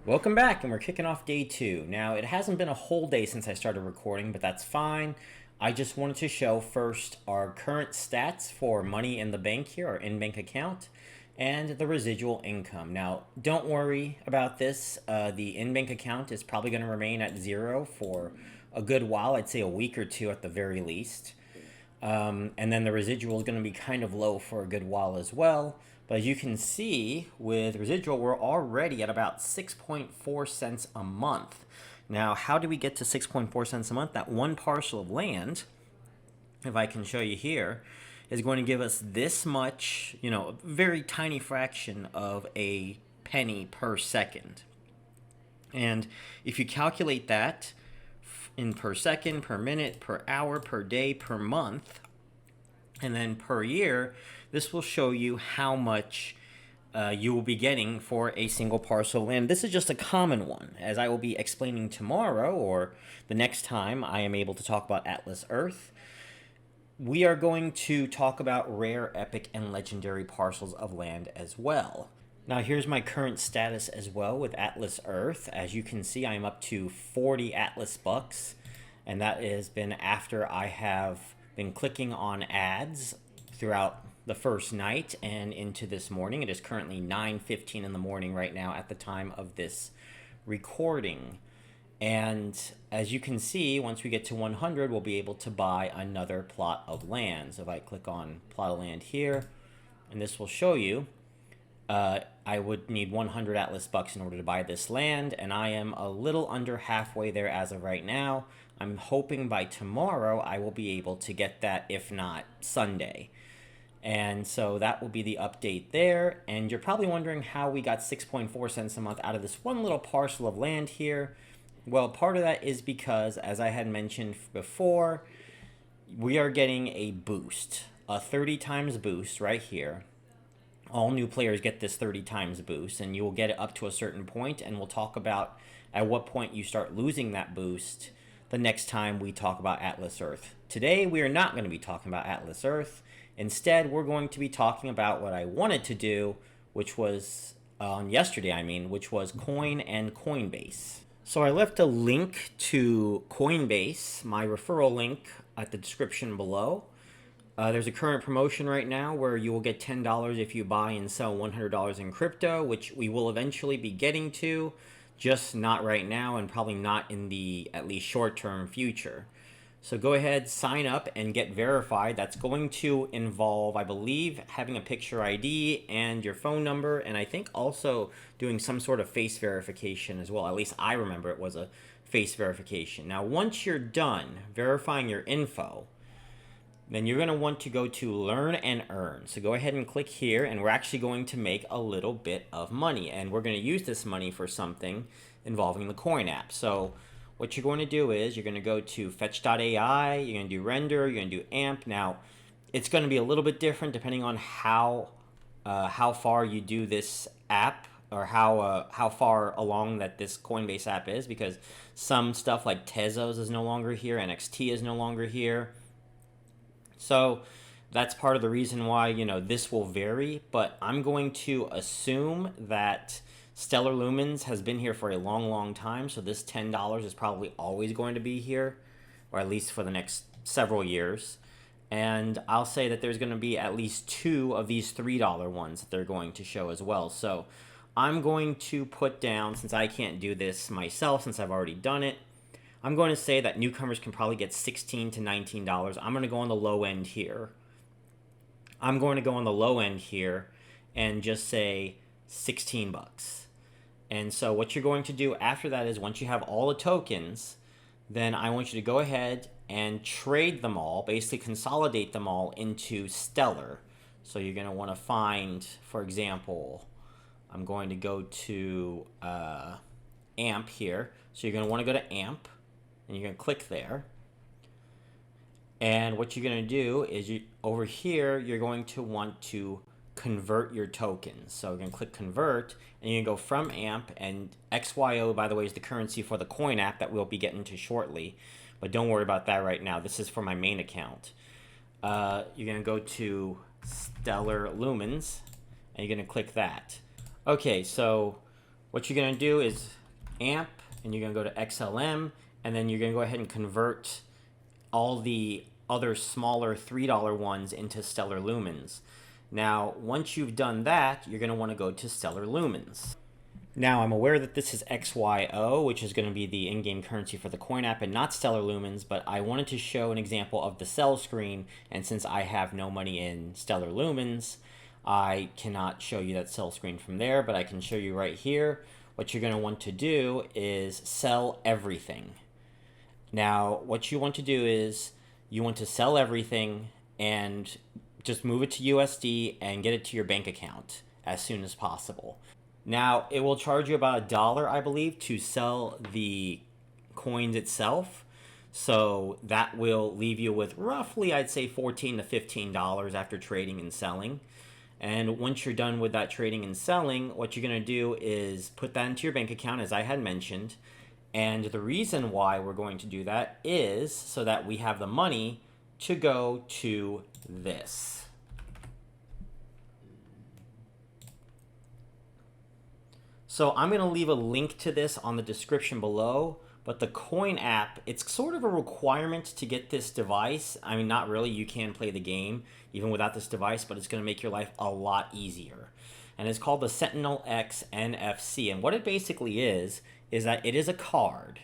Welcome back, and we're kicking off day 2. Now, it hasn't been a whole day since I started recording, but that's fine. I just wanted to show first our current stats for money in the bank here, our in-bank account, and the residual income. Now, don't worry about this. The in-bank account is probably going to remain at zero for a good while. I'd say a week or two at the very least. And then the residual is going to be kind of low for a good while as well. But as you can see, with residual, we're already at about 6.4 cents a month. Now, how do we get to 6.4 cents a month? That one parcel of land, if I can show you here, is going to give us this much, a very tiny fraction of a penny per second. And if you calculate that in per second, per minute, per hour, per day, per month, and then per year, this will show you how much you will be getting for a single parcel of land. This is just a common one, as I will be explaining tomorrow or the next time I am able to talk about Atlas Earth. We are going to talk about rare, epic, and legendary parcels of land as well. Now here's my current status as well with Atlas Earth. As you can see, I am up to 40 Atlas bucks, and that has been after I have been clicking on ads throughout the first night and into this morning. It is currently 9:15 in the morning right now at the time of this recording. And as you can see, once we get to 100, we'll be able to buy another plot of land. So if I click on plot of land here, and this will show you, I would need 100 Atlas bucks in order to buy this land, and I am a little under halfway there as of right now. I'm hoping by tomorrow I will be able to get that, if not Sunday. And so that will be the update there. And you're probably wondering how we got 6.4 cents a month out of this one little parcel of land here. Well, part of that is because, as I had mentioned before, we are getting a boost, a 30 times boost right here. All new players get this 30 times boost, and you will get it up to a certain point, and we'll talk about at what point you start losing that boost the next time we talk about Atlas Earth. Today, we are not going to be talking about Atlas Earth. Instead, we're going to be talking about what I wanted to do, which was yesterday, which was Coin and Coinbase. So I left a link to Coinbase, my referral link, at the description below. There's a current promotion right now where you will get $10 if you buy and sell $100 in crypto, which we will eventually be getting to, just not right now and probably not in the at least short-term future. So go ahead, sign up, and get verified. That's going to involve, I believe, having a picture ID and your phone number, and I think also doing some sort of face verification as well. At least I remember it was a face verification. Now, once you're done verifying your info, then you're going to want to go to Learn and Earn. So go ahead and click here, and we're actually going to make a little bit of money, and we're going to use this money for something involving the Coin app. So what you're going to do is you're going to go to fetch.ai, you're going to do render, you're going to do amp. Now, it's going to be a little bit different depending on how far you do this app, or how far along that this Coinbase app is, because some stuff like Tezos is no longer here, NXT is no longer here. So that's part of the reason why, this will vary, but I'm going to assume that Stellar Lumens has been here for a long, long time, so this $10 is probably always going to be here, or at least for the next several years. And I'll say that there's going to be at least 2 of these $3 ones that they're going to show as well. So I'm going to put down, since I can't do this myself, since I've already done it, I'm going to say that newcomers can probably get $16 to $19. I'm going to go on the low end here. I'm going to go on the low end here and just say 16 bucks. And so what you're going to do after that is, once you have all the tokens, then I want you to go ahead and trade them all, basically consolidate them all into Stellar. So you're going to want to find, for example, I'm going to go to AMP here. So you're going to want to go to AMP, and you're going to click there. And what you're going to do is, over here, you're going to want to convert your tokens. So you're going to click convert, and you're going to go from AMP, and XYO, by the way, is the currency for the Coin app that we'll be getting to shortly. But don't worry about that right now. This is for my main account. You're going to go to Stellar Lumens, and you're going to click that. Okay, so what you're going to do is AMP, and you're going to go to XLM, and then you're going to go ahead and convert all the other smaller $3 ones into Stellar Lumens. Now, once you've done that, you're going to want to go to Stellar Lumens. Now, I'm aware that this is XYO, which is going to be the in-game currency for the Coin app and not Stellar Lumens, but I wanted to show an example of the sell screen, and since I have no money in Stellar Lumens, I cannot show you that sell screen from there, but I can show you right here. What you're going to want to do is sell everything. Now, what you want to do is you want to sell everything and just move it to USD and get it to your bank account as soon as possible. Now, it will charge you about $1, I believe, to sell the coins itself. So that will leave you with roughly, I'd say, $14 to $15 after trading and selling. And once you're done with that trading and selling, what you're going to do is put that into your bank account, as I had mentioned. And the reason why we're going to do that is so that we have the money to go to this. So I'm going to leave a link to this on the description below, but the Coin app, it's sort of a requirement to get this device. I mean, not really, you can play the game even without this device, but it's going to make your life a lot easier. And it's called the Sentinel X NFC. And what it basically is that it is a card.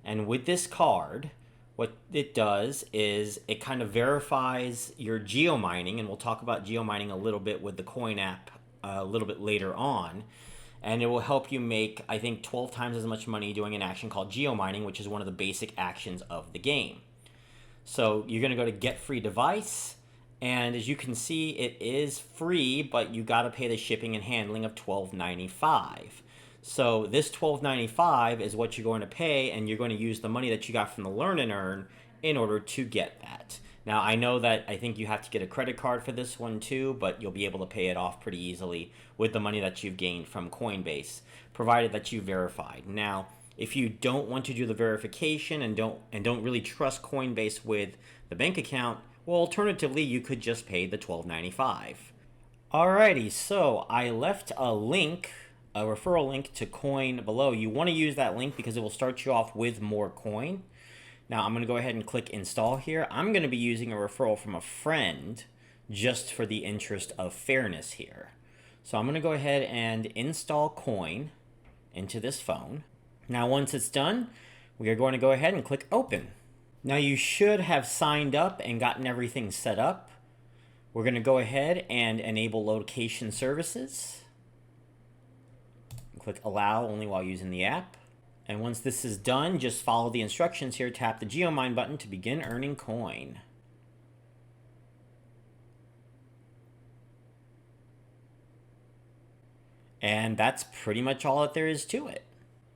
And with this card, what it does is it kind of verifies your geomining, and we'll talk about geomining a little bit with the Coin app a little bit later on. And it will help you make, I think, 12 times as much money doing an action called geomining, which is one of the basic actions of the game. So you're going to go to Get Free Device, and as you can see, it is free, but you got to pay the shipping and handling of $12.95. So this $12.95 is what you're going to pay, and you're going to use the money that you got from the Learn and Earn in order to get that. Now, I know that I think you have to get a credit card for this one too, but you'll be able to pay it off pretty easily with the money that you've gained from Coinbase, provided that you verified. Now, if you don't want to do the verification and don't really trust Coinbase with the bank account, well, alternatively, you could just pay the $12.95. Alrighty, so I left a link, a referral link to Coin below. You want to use that link because it will start you off with more coin. Now, I'm going to go ahead and click install here. I'm going to be using a referral from a friend just for the interest of fairness here. So I'm going to go ahead and install Coin into this phone. Now, once it's done, we are going to go ahead and click open. Now, you should have signed up and gotten everything set up. We're going to go ahead and enable location services. Click allow only while using the app. And once this is done, just follow the instructions here. Tap the GeoMine button to begin earning coin. And that's pretty much all that there is to it.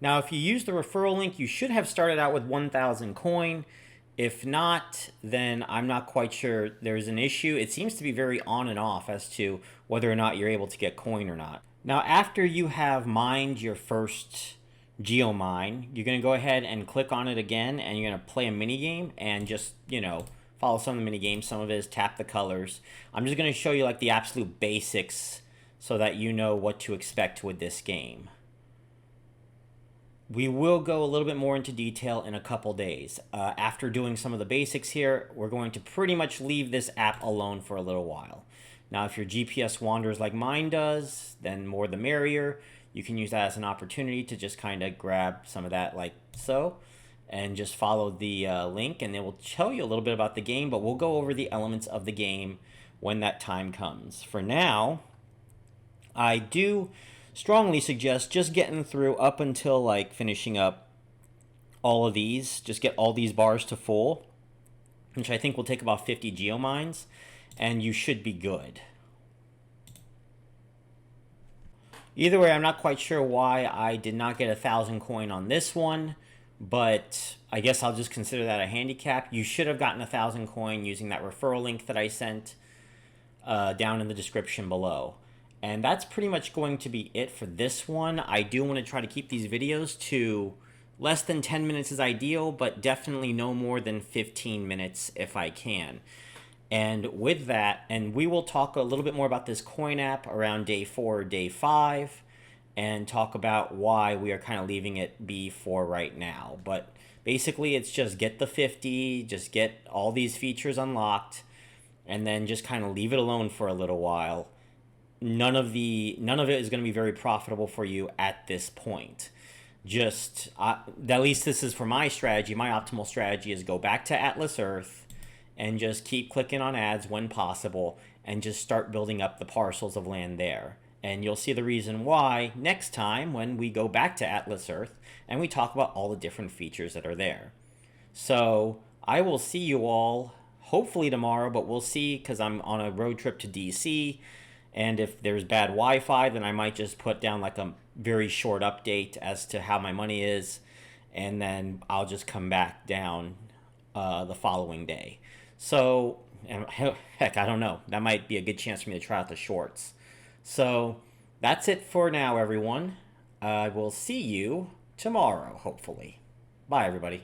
Now, if you use the referral link, you should have started out with 1,000 coin. If not, then I'm not quite sure there's an issue. It seems to be very on and off as to whether or not you're able to get coin or not. Now, after you have mined your first geomine, you're going to go ahead and click on it again, and you're going to play a mini game and just, follow some of the mini games. Some of it is tap the colors. I'm just going to show you like the absolute basics so that you know what to expect with this game. We will go a little bit more into detail in a couple days. After doing some of the basics here, we're going to pretty much leave this app alone for a little while. Now, if your GPS wanders like mine does, then more the merrier. You can use that as an opportunity to just kind of grab some of that like so, and just follow the link, and it will tell you a little bit about the game, but we'll go over the elements of the game when that time comes. For now, I do strongly suggest just getting through up until like finishing up all of these. Just get all these bars to full, which I think will take about 50 geomines, and you should be good. Either way, I'm not quite sure why I did not get 1,000 coin on this one, but I guess I'll just consider that a handicap. You should have gotten 1,000 coin using that referral link that I sent down in the description below. And that's pretty much going to be it for this one. I do want to try to keep these videos to less than 10 minutes is ideal, but definitely no more than 15 minutes if I can. And with that, and we will talk a little bit more about this Coin app around day 4 or day 5. and talk about why we are kind of leaving it be for right now. But basically, it's just get the 50, just get all these features unlocked, and then just kind of leave it alone for a little while. None of it is going to be very profitable for you at this point. Just at least this is for my strategy. My optimal strategy is go back to Atlas Earth and just keep clicking on ads when possible and just start building up the parcels of land there. And you'll see the reason why next time when we go back to Atlas Earth and we talk about all the different features that are there. So I will see you all hopefully tomorrow, but we'll see because I'm on a road trip to DC. And if there's bad Wi-Fi, then I might just put down like a very short update as to how my money is. And then I'll just come back down the following day. So, heck, I don't know. That might be a good chance for me to try out the shorts. So, that's it for now, everyone. I will see you tomorrow, hopefully. Bye, everybody.